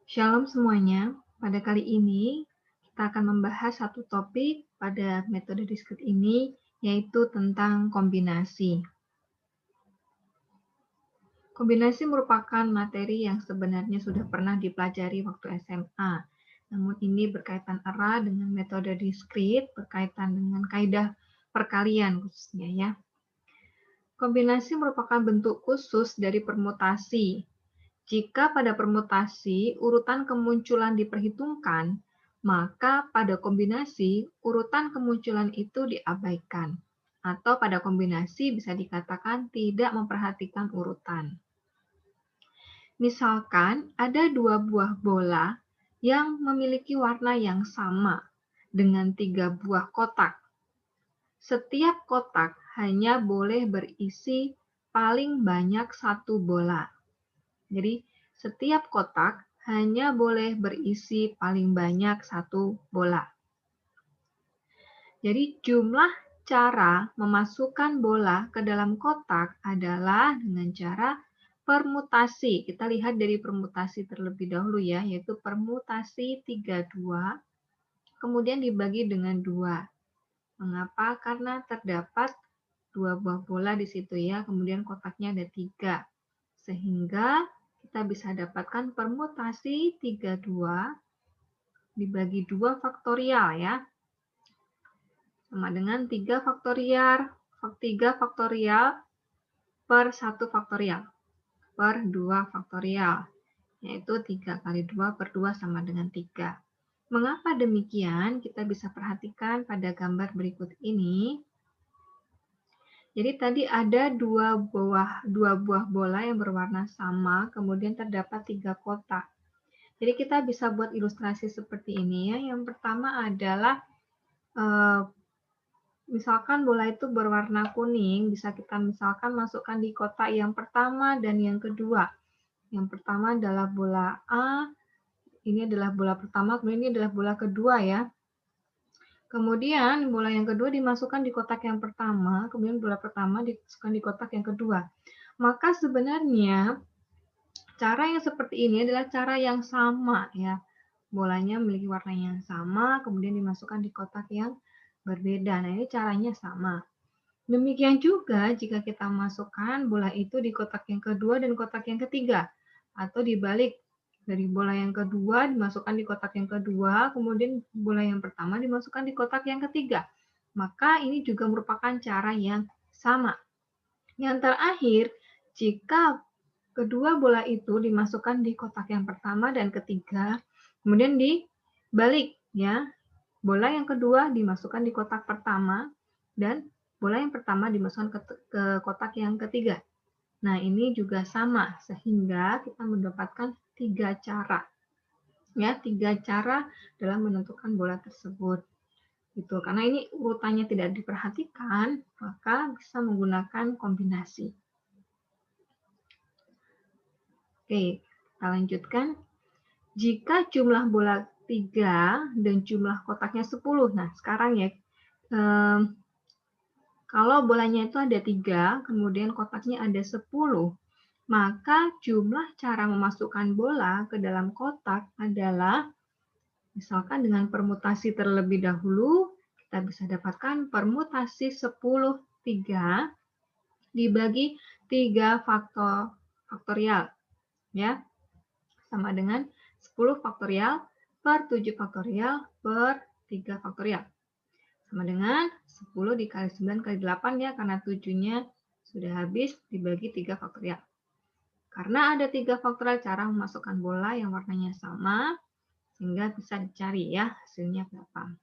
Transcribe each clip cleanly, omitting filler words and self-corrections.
Shalom semuanya, pada kali ini kita akan membahas satu topik pada metode diskrit ini, yaitu tentang kombinasi. Kombinasi merupakan materi yang sebenarnya sudah pernah dipelajari waktu SMA. Namun ini berkaitan erat dengan metode diskrit, berkaitan dengan kaidah perkalian khususnya ya. Kombinasi merupakan bentuk khusus dari permutasi. Jika pada permutasi urutan kemunculan diperhitungkan, maka pada kombinasi urutan kemunculan itu diabaikan. Atau pada kombinasi bisa dikatakan tidak memperhatikan urutan. Misalkan ada dua buah bola yang memiliki warna yang sama dengan 3 buah kotak. Setiap kotak hanya boleh berisi paling banyak 1 bola. Jadi, setiap kotak hanya boleh berisi paling banyak 1 bola. Jadi, jumlah cara memasukkan bola ke dalam kotak adalah dengan cara permutasi. Kita lihat dari permutasi terlebih dahulu ya, yaitu permutasi 32, kemudian dibagi dengan 2. Mengapa? Karena terdapat 2 buah bola di situ ya, kemudian kotaknya ada 3. Sehingga kita bisa dapatkan permutasi 32 dibagi 2 faktorial ya. Sama dengan 3 faktorial per 1 faktorial per 2 faktorial. Yaitu 3 kali 2 per 2 sama dengan 3. Mengapa demikian? Kita bisa perhatikan pada gambar berikut ini. Jadi tadi ada dua buah bola yang berwarna sama, kemudian terdapat 3 kotak. Jadi kita bisa buat ilustrasi seperti ini ya. Yang pertama adalah misalkan bola itu berwarna kuning, bisa kita misalkan masukkan di kotak yang pertama dan yang kedua. Yang pertama adalah bola A, ini adalah bola pertama, kemudian ini adalah bola kedua ya. Kemudian bola yang kedua dimasukkan di kotak yang pertama, kemudian bola pertama dimasukkan di kotak yang kedua. Maka sebenarnya cara yang seperti ini adalah cara yang sama ya. Bolanya memiliki warna yang sama, kemudian dimasukkan di kotak yang berbeda. Nah, ini caranya sama. Demikian juga jika kita masukkan bola itu di kotak yang kedua dan kotak yang ketiga. Atau dibalik, dari bola yang kedua dimasukkan di kotak yang kedua, kemudian bola yang pertama dimasukkan di kotak yang ketiga. Maka ini juga merupakan cara yang sama. Yang terakhir, jika kedua bola itu dimasukkan di kotak yang pertama dan ketiga, kemudian dibalik ya. Bola yang kedua dimasukkan di kotak pertama dan bola yang pertama dimasukkan ke kotak yang ketiga. Nah, ini juga sama sehingga kita mendapatkan 3 cara. Ya, 3 cara dalam menentukan bola tersebut. Gitu. Karena ini urutannya tidak diperhatikan, maka bisa menggunakan kombinasi. Oke, kita lanjutkan. Jika jumlah bola 3 dan jumlah kotaknya 10. Nah, sekarang ya, kalau bolanya itu ada 3, kemudian kotaknya ada 10, maka jumlah cara memasukkan bola ke dalam kotak adalah, misalkan dengan permutasi terlebih dahulu, kita bisa dapatkan permutasi 10 3 dibagi 3 faktorial. Ya, sama dengan 10 faktorial per 7 faktorial per 3 faktorial. Sama dengan 10 dikali 9 kali 8 ya, karena 7-nya sudah habis dibagi 3 faktorial. Karena ada 3 faktorial cara memasukkan bola yang warnanya sama, sehingga bisa dicari ya hasilnya berapa.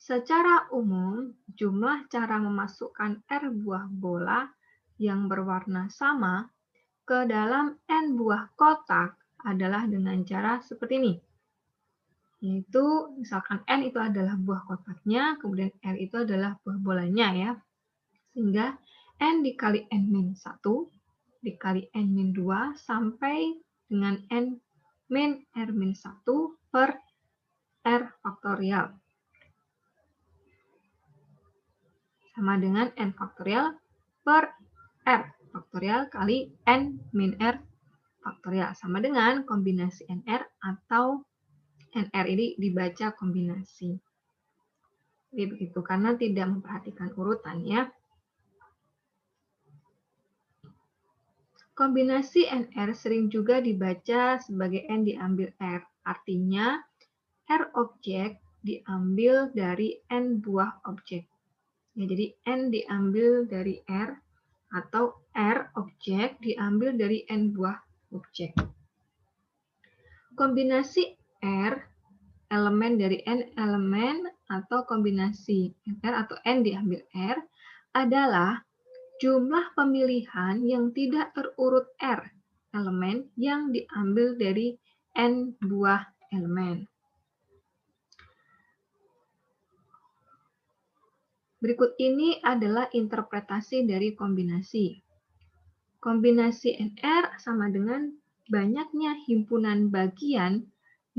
Secara umum, jumlah cara memasukkan R buah bola yang berwarna sama ke dalam N buah kotak adalah dengan cara seperti ini. Yaitu misalkan N itu adalah buah kotaknya, kemudian R itu adalah buah bolanya ya. Sehingga N dikali N-1 dikali N-2 sampai dengan N-R-1 per R faktorial. Sama dengan N faktorial per R faktorial kali N min R faktorial. Sama dengan kombinasi NR atau NR ini dibaca kombinasi. Jadi begitu, karena tidak memperhatikan urutan ya. Kombinasi NR sering juga dibaca sebagai N diambil R. Artinya, R objek diambil dari N buah objek. Ya, jadi N diambil dari R atau R objek diambil dari N buah objek. Kombinasi R elemen dari N elemen atau kombinasi R atau N diambil R adalah jumlah pemilihan yang tidak terurut R elemen yang diambil dari N buah elemen. Berikut ini adalah interpretasi dari kombinasi. Kombinasi NR sama dengan banyaknya himpunan bagian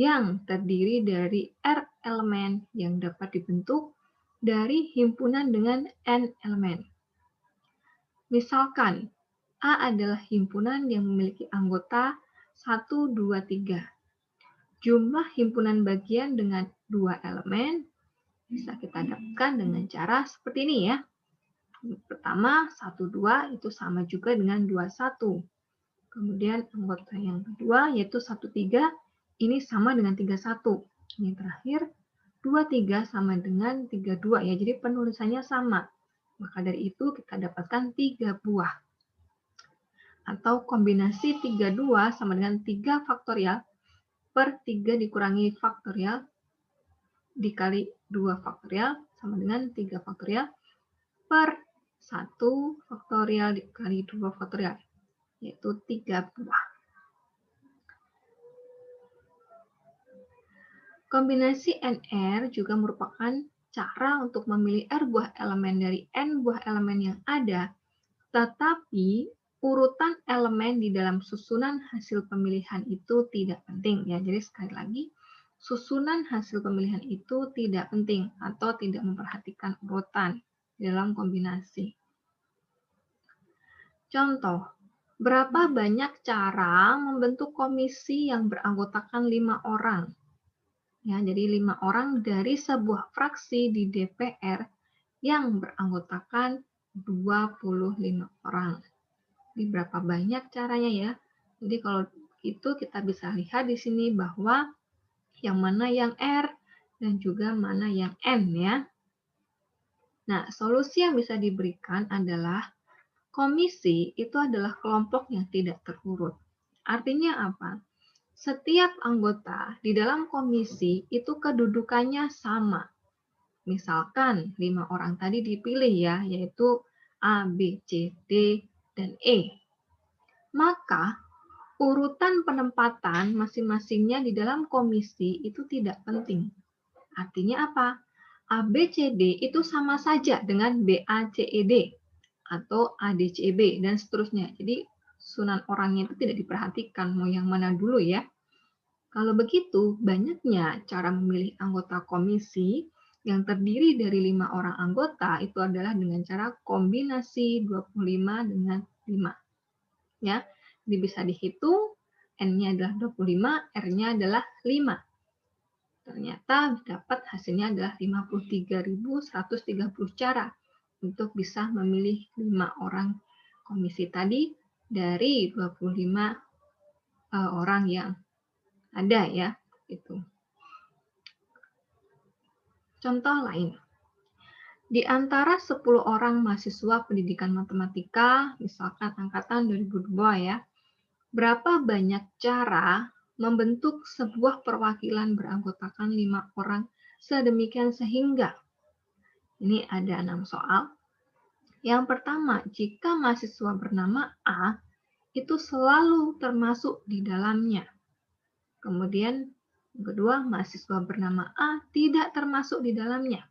yang terdiri dari R elemen yang dapat dibentuk dari himpunan dengan N elemen. Misalkan, A adalah himpunan yang memiliki anggota 1, 2, 3. Jumlah himpunan bagian dengan 2 elemen bisa kita dapatkan dengan cara seperti ini ya. Pertama, 1, 2 itu sama juga dengan 2, 1. Kemudian anggota yang kedua yaitu 1, 3, ini sama dengan 3, 1. Yang terakhir, 2, 3 sama dengan 3, 2 ya. Jadi penulisannya sama. Maka dari itu kita dapatkan 3 buah. Atau kombinasi 3, 2 sama dengan 3 faktorial per 3 dikurangi faktorial dikali 2 faktorial sama dengan 3 faktorial per 1 faktorial dikali 2 faktorial, yaitu 3 buah. Kombinasi NR juga merupakan cara untuk memilih R buah elemen dari N buah elemen yang ada, tetapi urutan elemen di dalam susunan hasil pemilihan itu tidak penting. Ya, jadi sekali lagi, susunan hasil pemilihan itu tidak penting atau tidak memperhatikan urutan dalam kombinasi. Contoh, berapa banyak cara membentuk komisi yang beranggotakan 5 orang? Ya, jadi 5 orang dari sebuah fraksi di DPR yang beranggotakan 25 orang. Ini berapa banyak caranya ya? Jadi kalau itu kita bisa lihat di sini bahwa yang mana yang R dan juga mana yang N ya. Nah, solusi yang bisa diberikan adalah komisi itu adalah kelompok yang tidak terurut. Artinya apa? Setiap anggota di dalam komisi itu kedudukannya sama. Misalkan 5 orang tadi dipilih ya, yaitu A, B, C, D, dan E. Maka urutan penempatan masing-masingnya di dalam komisi itu tidak penting. Artinya apa? A, B, C, D itu sama saja dengan B, A, C, E, D atau A, D, C, E, B dan seterusnya. Jadi susunan orangnya itu tidak diperhatikan mau yang mana dulu ya. Kalau begitu, banyaknya cara memilih anggota komisi yang terdiri dari 5 orang anggota itu adalah dengan cara kombinasi 25 dengan 5. Ya, jadi bisa dihitung, N-nya adalah 25, R-nya adalah 5. Ternyata dapat hasilnya adalah 53.130 cara untuk bisa memilih 5 orang komisi tadi dari 25 orang yang ada ya. Itu. Contoh lain. Di antara 10 orang mahasiswa pendidikan matematika, misalkan angkatan 2002 ya, berapa banyak cara membentuk sebuah perwakilan beranggotakan 5 orang sedemikian sehingga. Ini ada 6 soal. Yang pertama, jika mahasiswa bernama A, itu selalu termasuk di dalamnya. Kemudian, yang kedua, mahasiswa bernama A tidak termasuk di dalamnya.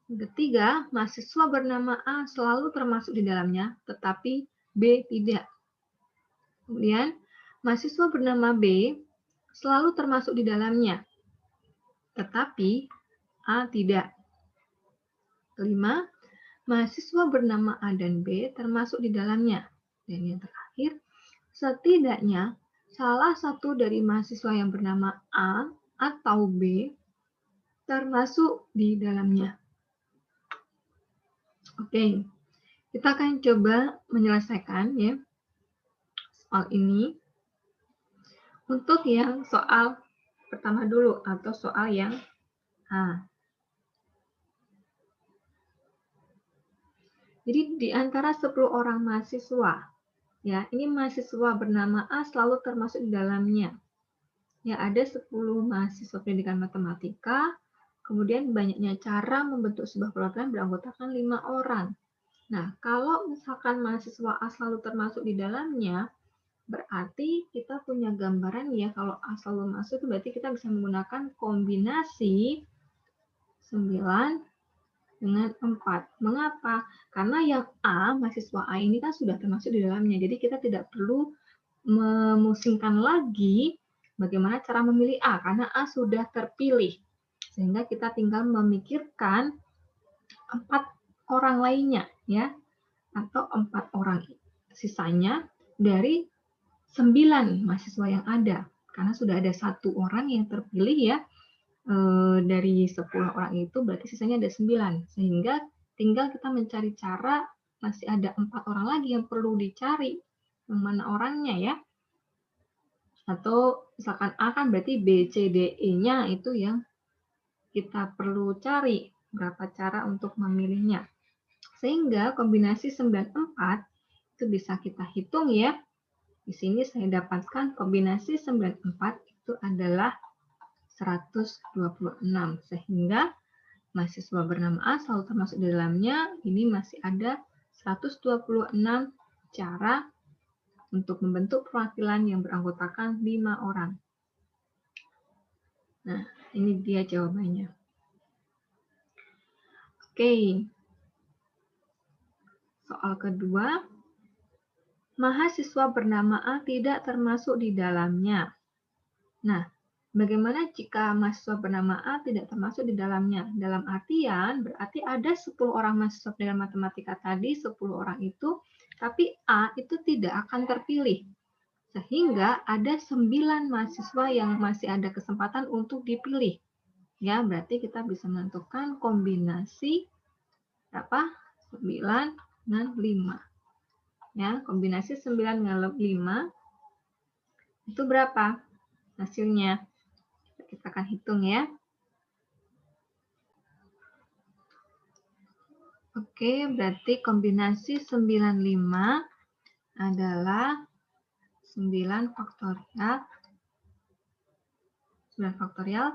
Yang ketiga, mahasiswa bernama A selalu termasuk di dalamnya, tetapi B tidak. Kemudian, mahasiswa bernama B selalu termasuk di dalamnya, tetapi A tidak. Kelima, mahasiswa bernama A dan B termasuk di dalamnya. Dan yang terakhir, setidaknya salah satu dari mahasiswa yang bernama A atau B termasuk di dalamnya. Oke, kita akan coba menyelesaikan ya soal ini. Untuk yang soal pertama dulu atau soal yang A. Jadi di antara 10 orang mahasiswa, ya, ini mahasiswa bernama A selalu termasuk di dalamnya. Ya, ada 10 mahasiswa pendidikan matematika, kemudian banyaknya cara membentuk sebuah perwakilan beranggotakan 5 orang. Nah, kalau misalkan mahasiswa A selalu termasuk di dalamnya, berarti kita punya gambaran ya, kalau A selalu masuk itu berarti kita bisa menggunakan kombinasi 9 dengan 4. Mengapa? Karena yang A, mahasiswa A ini kan sudah termasuk di dalamnya, jadi kita tidak perlu memusingkan lagi bagaimana cara memilih A, karena A sudah terpilih. Sehingga kita tinggal memikirkan 4 orang lainnya, ya, atau 4 orang sisanya dari 9 mahasiswa yang ada, karena sudah ada 1 orang yang terpilih ya, dari 10 orang itu berarti sisanya ada 9, sehingga tinggal kita mencari cara, masih ada 4 orang lagi yang perlu dicari, yang mana orangnya ya, atau misalkan A kan berarti B, C, D, E-nya itu yang kita perlu cari, berapa cara untuk memilihnya. Sehingga kombinasi 94 itu bisa kita hitung ya. Di sini saya dapatkan kombinasi 94 itu adalah 126, sehingga mahasiswa bernama A selalu termasuk di dalamnya. Ini masih ada 126 cara untuk membentuk perwakilan yang beranggotakan 5 orang. Nah, ini dia jawabannya. Oke. Soal kedua, mahasiswa bernama A tidak termasuk di dalamnya. Nah, bagaimana jika mahasiswa bernama A tidak termasuk di dalamnya? Dalam artian, berarti ada 10 orang mahasiswa pilihan matematika tadi, 10 orang itu, tapi A itu tidak akan terpilih. Sehingga ada 9 mahasiswa yang masih ada kesempatan untuk dipilih. Ya, berarti kita bisa menentukan kombinasi berapa? 9 dengan 5. Ya, kombinasi 9 dengan 5 itu berapa hasilnya? Kita akan hitung ya. Oke, berarti kombinasi 95 adalah 9 faktorial. 9 faktorial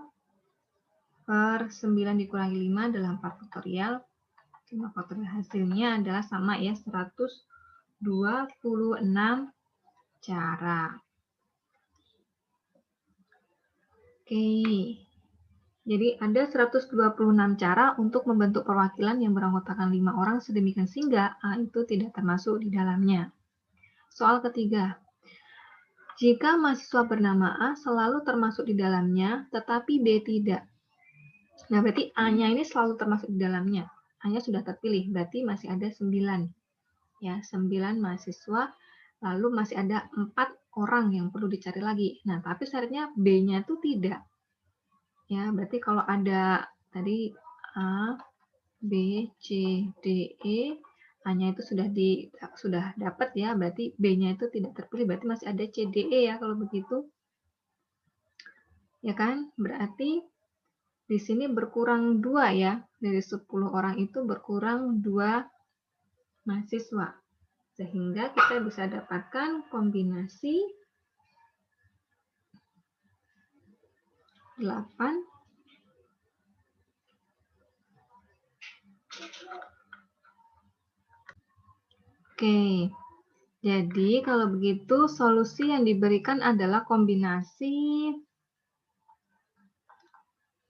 per 9 dikurangi 5 adalah 4 faktorial. 5 faktorial hasilnya adalah sama ya, 126 cara. Oke, jadi ada 126 cara untuk membentuk perwakilan yang beranggotakan 5 orang sedemikian sehingga A itu tidak termasuk di dalamnya. Soal ketiga, jika mahasiswa bernama A selalu termasuk di dalamnya, tetapi B tidak. Nah, berarti A-nya ini selalu termasuk di dalamnya. A-nya sudah terpilih, berarti masih ada 9. Ya, 9 mahasiswa, lalu masih ada 4 orang yang perlu dicari lagi. Nah, tapi syaratnya B-nya itu tidak. Ya, berarti kalau ada tadi A, B, C, D, E, A-nya itu sudah dapat ya, berarti B-nya itu tidak terpilih, berarti masih ada C, D, E ya kalau begitu. Ya kan? Berarti di sini berkurang 2 ya, dari 10 orang itu berkurang 2 mahasiswa. Sehingga kita bisa dapatkan kombinasi 8 Oke, jadi kalau begitu solusi yang diberikan adalah kombinasi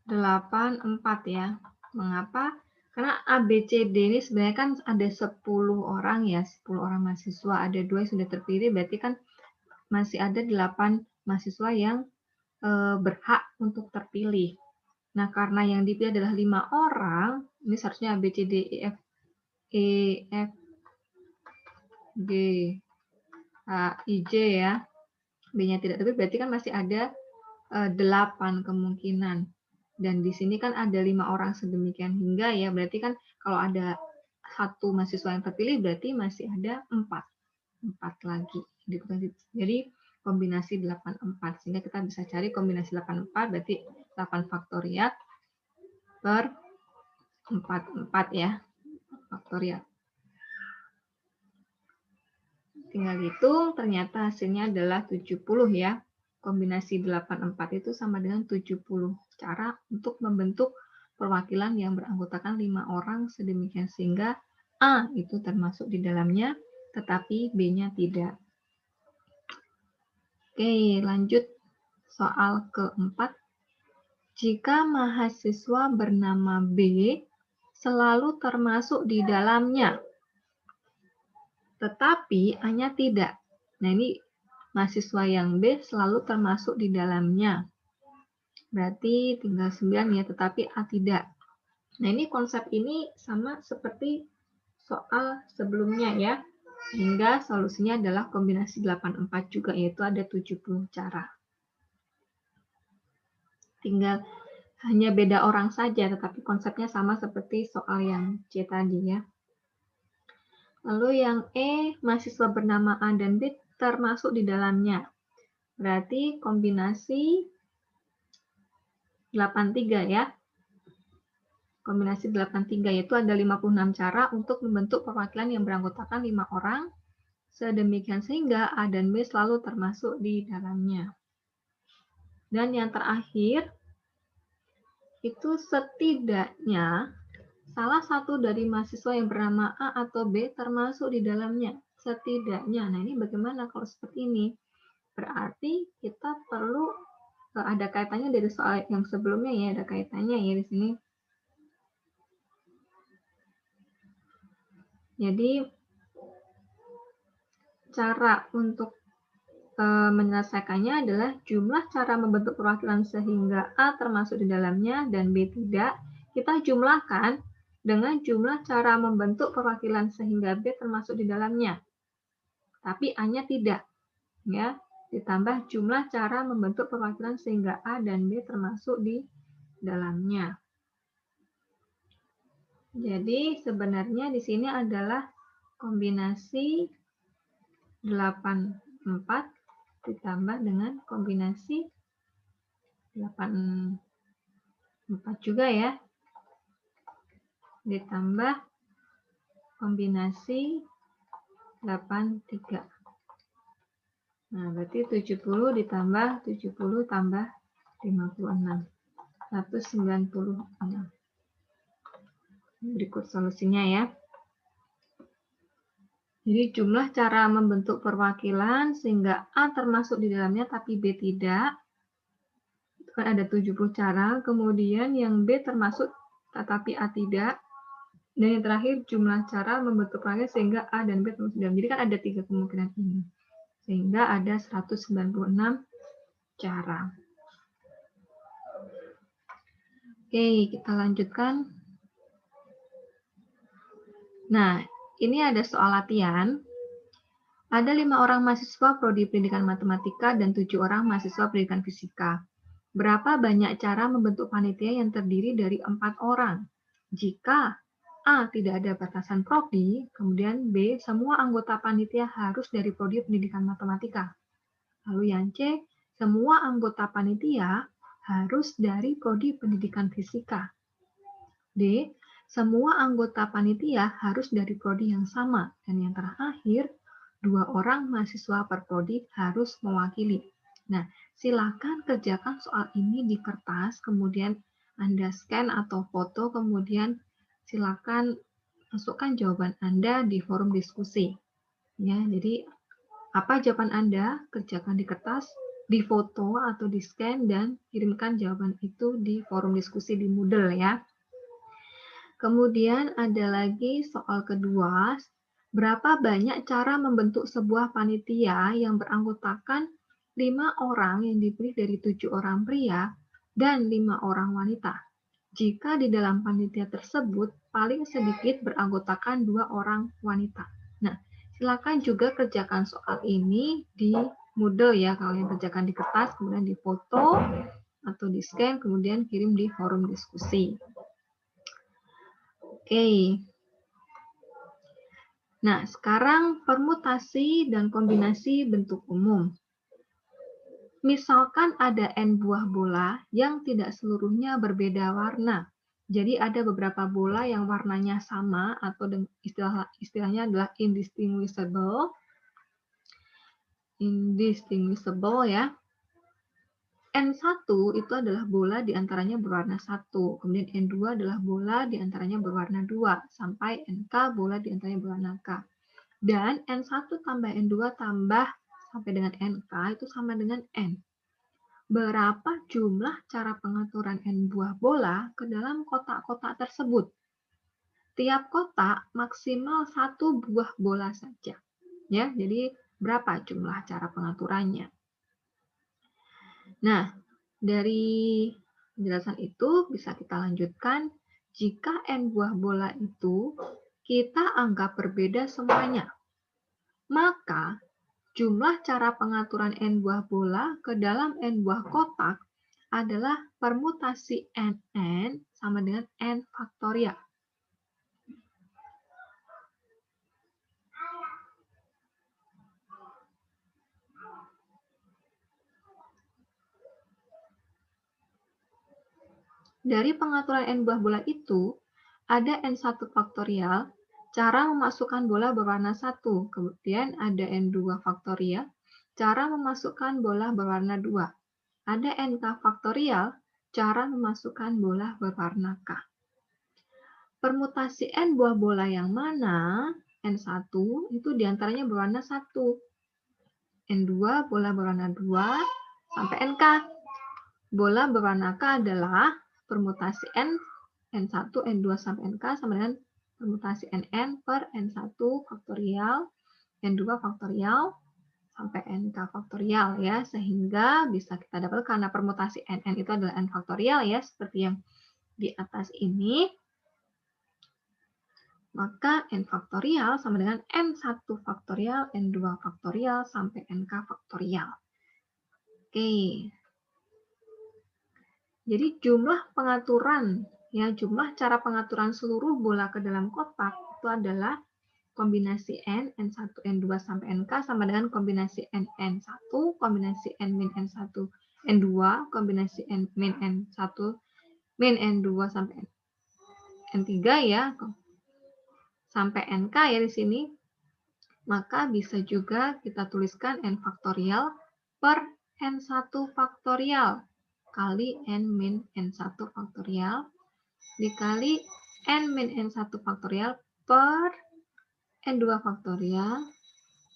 8, 4 ya. Mengapa? Karena A, B, C, D ini sebenarnya kan ada 10 orang ya, 10 orang mahasiswa, ada 2 yang sudah terpilih, berarti kan masih ada 8 mahasiswa yang berhak untuk terpilih. Nah, karena yang dipilih adalah 5 orang, ini seharusnya A, B, C, D, E, F, G, HIJ ya, B-nya tidak terbit, berarti kan masih ada 8 kemungkinan. Dan di sini kan ada 5 orang sedemikian hingga ya, berarti kan kalau ada 1 mahasiswa yang terpilih berarti masih ada 4 lagi. Jadi kombinasi 84, sehingga kita bisa cari kombinasi 84 berarti 8 faktorial per 4 ya, faktorial. Tinggal hitung, ternyata hasilnya adalah 70 ya. Kombinasi 84 itu sama dengan 70 cara untuk membentuk perwakilan yang beranggotakan 5 orang sedemikian sehingga A itu termasuk di dalamnya, tetapi B-nya tidak. Oke, lanjut soal keempat. Jika mahasiswa bernama B selalu termasuk di dalamnya, tetapi A-nya tidak. Nah, ini mahasiswa yang B selalu termasuk di dalamnya. Berarti tinggal 9 ya, tetapi A tidak. Nah, ini konsep ini sama seperti soal sebelumnya ya. Sehingga solusinya adalah kombinasi 84 juga, yaitu ada 70 cara. Tinggal hanya beda orang saja, tetapi konsepnya sama seperti soal yang C tadi ya. Lalu yang E, mahasiswa bernama A dan B termasuk di dalamnya. Berarti kombinasi 83 ya. Kombinasi 83 yaitu ada 56 cara untuk membentuk perwakilan yang beranggotakan 5 orang. Sedemikian sehingga A dan B selalu termasuk di dalamnya. Dan yang terakhir, itu setidaknya salah satu dari mahasiswa yang bernama A atau B termasuk di dalamnya. Setidaknya. Nah, ini bagaimana kalau seperti ini? Berarti kita perlu ada kaitannya dari soal yang sebelumnya ya, ada kaitannya ya di sini. Jadi cara untuk menyelesaikannya adalah jumlah cara membentuk perwakilan sehingga A termasuk di dalamnya dan B tidak, kita jumlahkan dengan jumlah cara membentuk perwakilan sehingga B termasuk di dalamnya. Tapi A-nya tidak. Ya, ditambah jumlah cara membentuk perwakilan sehingga A dan B termasuk di dalamnya. Jadi sebenarnya di sini adalah kombinasi 84 ditambah dengan kombinasi 84 juga ya. Ditambah kombinasi 83. Nah, berarti 70 ditambah 70 tambah 56. 196. Berikut solusinya ya. Jadi jumlah cara membentuk perwakilan sehingga A termasuk di dalamnya tapi B tidak. Itu kan ada 70 cara. Kemudian yang B termasuk tetapi A tidak. Dan yang terakhir jumlah cara membentuk perwakilan sehingga A dan B termasuk di dalam. Jadi kan ada 3 kemungkinan ini. Sehingga ada 196 cara. Oke, kita lanjutkan. Nah, ini ada soal latihan. Ada 5 orang mahasiswa prodi pendidikan matematika dan 7 orang mahasiswa pendidikan fisika. Berapa banyak cara membentuk panitia yang terdiri dari 4 orang? Jika A. Tidak ada batasan prodi, kemudian B. Semua anggota panitia harus dari prodi pendidikan matematika. Lalu yang C. Semua anggota panitia harus dari prodi pendidikan fisika. D. Semua anggota panitia harus dari prodi yang sama. Dan yang terakhir, 2 orang mahasiswa per prodi harus mewakili. Nah, silakan kerjakan soal ini di kertas, kemudian Anda scan atau foto, kemudian silakan masukkan jawaban Anda di forum diskusi. Ya, jadi apa jawaban Anda? Kerjakan di kertas, di foto atau di scan, dan kirimkan jawaban itu di forum diskusi di Moodle ya. Kemudian ada lagi soal kedua, berapa banyak cara membentuk sebuah panitia yang beranggotakan 5 orang yang dipilih dari 7 orang pria dan 5 orang wanita. Jika di dalam panitia tersebut paling sedikit beranggotakan 2 orang wanita. Nah, Silakan juga kerjakan soal ini di Moodle ya, kalau yang kerjakan di kertas, kemudian di foto atau di scan, kemudian kirim di forum diskusi. Oke. Nah, sekarang permutasi dan kombinasi bentuk umum. Misalkan ada N buah bola yang tidak seluruhnya berbeda warna. Jadi ada beberapa bola yang warnanya sama atau istilahnya adalah indistinguishable. Indistinguishable ya. N1 itu adalah bola diantaranya berwarna 1, kemudian N2 adalah bola diantaranya berwarna 2, sampai NK bola diantaranya berwarna K. Dan N1 tambah N2 tambah sampai dengan NK itu sama dengan N. Berapa jumlah cara pengaturan N buah bola ke dalam kotak-kotak tersebut? Tiap kotak maksimal 1 buah bola saja. Ya, jadi berapa jumlah cara pengaturannya? Nah, dari penjelasan itu bisa kita lanjutkan, jika N buah bola itu kita anggap berbeda semuanya, maka jumlah cara pengaturan N buah bola ke dalam N buah kotak adalah permutasi NN sama dengan N faktorial. Dari pengaturan N buah bola itu, ada N1 faktorial, cara memasukkan bola berwarna 1. Kemudian ada N2 faktorial, cara memasukkan bola berwarna 2. Ada NK faktorial, cara memasukkan bola berwarna K. Permutasi N buah bola yang mana? N1 itu diantaranya berwarna 1. N2 bola berwarna 2 sampai NK. Bola berwarna K adalah permutasi N1, N2 sampai NK sama dengan permutasi NN per N1 faktorial, N2 faktorial, sampai NK faktorial ya, sehingga bisa kita dapat karena permutasi NN itu adalah N faktorial ya, seperti yang di atas ini, maka N faktorial sama dengan N1 faktorial, N2 faktorial, sampai NK faktorial. Oke. Jadi jumlah pengaturan, ya jumlah cara pengaturan seluruh bola ke dalam kotak itu adalah kombinasi N, N1, N2 sampai NK sama dengan kombinasi N, N1, kombinasi N min N1, N2, kombinasi N min N1, min N2 sampai N3 ya, sampai NK ya di sini. Maka bisa juga kita tuliskan N faktorial per N1 faktorial kali N min N1 faktorial dikali N min N1 faktorial per N2 faktorial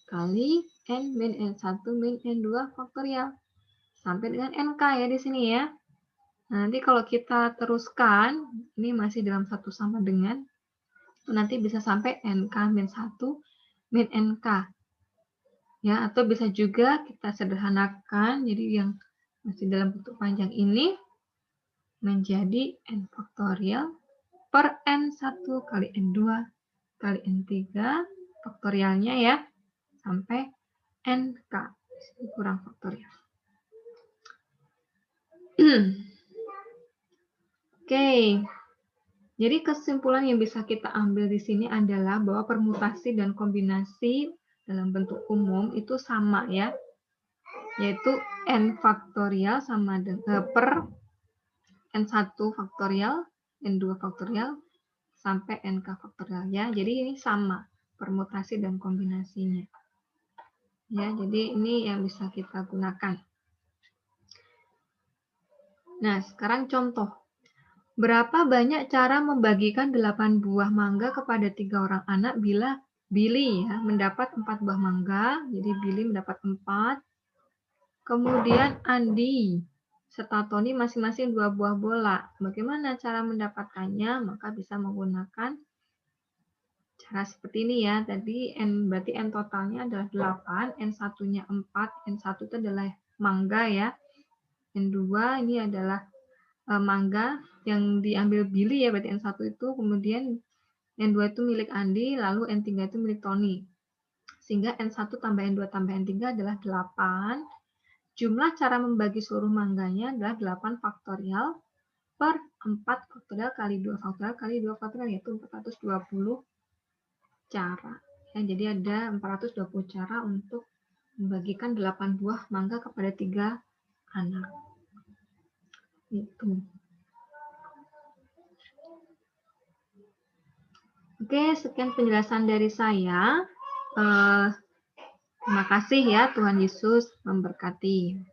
kali N min N1 min N2 faktorial sampai dengan NK ya di sini ya. Nanti kalau kita teruskan, ini masih dalam satu sama dengan, nanti bisa sampai NK min 1 min NK. Ya, atau bisa juga kita sederhanakan, jadi yang masih dalam bentuk panjang ini menjadi N faktorial per N1 kali N2 kali N3 faktorialnya ya, sampai NK. Ini kurang faktorial. Oke, jadi kesimpulan yang bisa kita ambil di sini adalah bahwa permutasi dan kombinasi dalam bentuk umum itu sama ya, yaitu N faktorial sama dengan per N1 faktorial, N2 faktorial, sampai NK faktorial ya. Jadi ini sama permutasi dan kombinasinya. Ya, jadi ini yang bisa kita gunakan. Nah, sekarang contoh. Berapa banyak cara membagikan 8 buah mangga kepada 3 orang anak bila Billy ya, mendapat 4 buah mangga, jadi Billy mendapat 4. Kemudian Andi serta Tony masing-masing 2 buah bola. Bagaimana cara mendapatkannya? Maka bisa menggunakan cara seperti ini ya. Tadi berarti N totalnya adalah 8, N1-nya 4, N1 itu adalah mangga ya. N2 ini adalah mangga yang diambil Billy ya, berarti N1 itu, kemudian N2 itu milik Andi, lalu N3 itu milik Tony. Sehingga N1 tambah N2 tambah N3 adalah 8. Jumlah cara membagi seluruh mangganya adalah 8 faktorial per 4 faktorial kali 2 faktorial kali 2 faktorial, yaitu 420 cara. Ya, jadi ada 420 cara untuk membagikan 8 buah mangga kepada 3 anak. Itu. Oke, sekian penjelasan dari saya. Terima kasih ya, Tuhan Yesus memberkati.